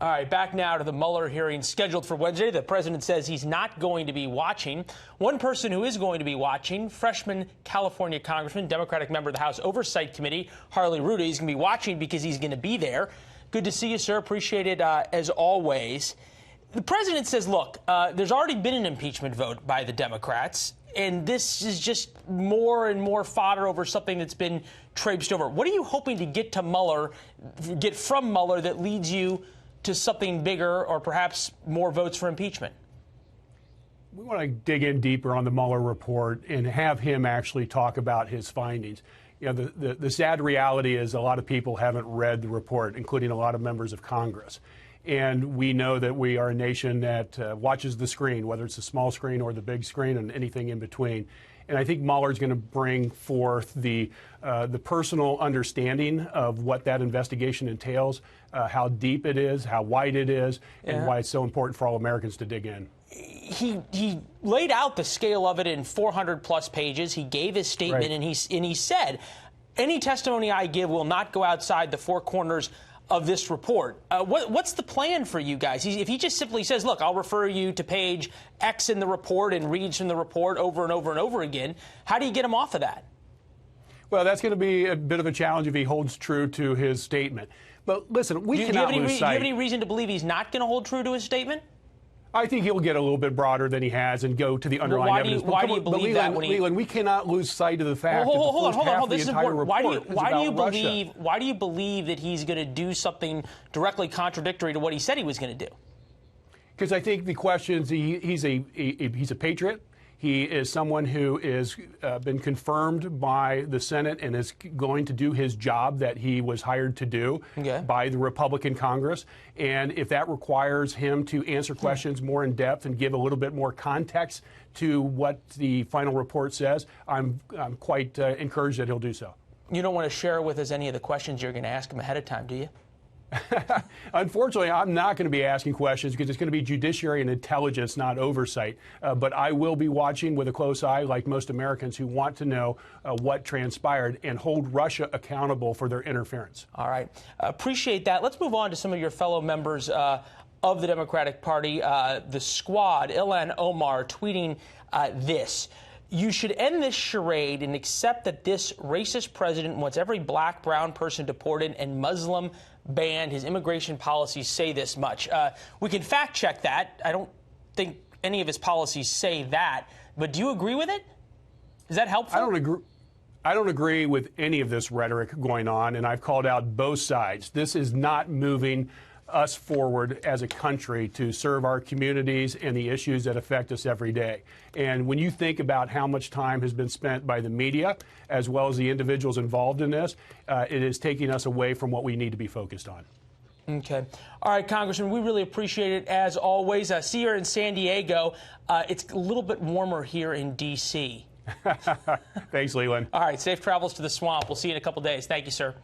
All right, back now to the Mueller hearing scheduled for Wednesday. The president says he's not going to be watching. One person who is going to be watching, freshman California Congressman, Democratic member of the House Oversight Committee, Harley Rouda. He's going to be watching because he's going to be there. Good to see you, sir. Appreciate it as always. The president says, look, there's already been an impeachment vote by the Democrats, and this is just more and more fodder over something that's been traipsed over. What are you hoping to get from Mueller that leads you to something bigger or perhaps more votes for impeachment? We want to dig in deeper on the Mueller report and have him actually talk about his findings. You know, the sad reality is a lot of people haven't read the report, including a lot of members of Congress. And we know that we are a nation that watches the screen, whether it's the small screen or the big screen and anything in between. And I think Mueller is going to bring forth the personal understanding of what that investigation entails, how deep it is, how wide it is, and why it's so important for all Americans to dig in. He laid out the scale of it in 400-plus pages. He gave his statement, right. and he said, any testimony I give will not go outside the four corners of this report. What's the plan for you guys? If he just simply says, look, I'll refer you to page X in the report and reads from the report over and over and over again, how do you get him off of that? Well, that's going to be a bit of a challenge if he holds true to his statement. But listen, we cannot lose sight. Do you have any reason to believe he's not going to hold true to his statement? I think he'll get a little bit broader than he has and go to the underlying evidence. Why do you believe that? Leland, we cannot lose sight of the fact that the first half of the entire report is about Russia. Why do you believe that he's going to do something directly contradictory to what he said he was going to do? Because I think the questions, he's a patriot. He is someone who is been confirmed by the Senate and is going to do his job that he was hired to do by the Republican Congress. And if that requires him to answer questions more in depth and give a little bit more context to what the final report says, I'm quite encouraged that he'll do so. You don't want to share with us any of the questions you're going to ask him ahead of time, do you? Unfortunately, I'm not going to be asking questions because it's going to be judiciary and intelligence, not oversight. But I will be watching with a close eye, like most Americans who want to know what transpired and hold Russia accountable for their interference. All right. Appreciate that. Let's move on to some of your fellow members of the Democratic Party. The Squad, Ilhan Omar, tweeting this. You should end this charade and accept that this racist president wants every black, brown person deported and Muslim banned. His immigration policies say this much. We can fact check that. I don't think any of his policies say that. But do you agree with it? Is that helpful? I don't agree with any of this rhetoric going on, and I've called out both sides. This is not moving us forward as a country to serve our communities and the issues that affect us every day. And when you think about how much time has been spent by the media, as well as the individuals involved in this, it is taking us away from what we need to be focused on. Okay. All right, Congressman, we really appreciate it as always. See you in San Diego. It's a little bit warmer here in D.C. Thanks, Leland. All right, safe travels to the swamp. We'll see you in a couple days. Thank you, sir.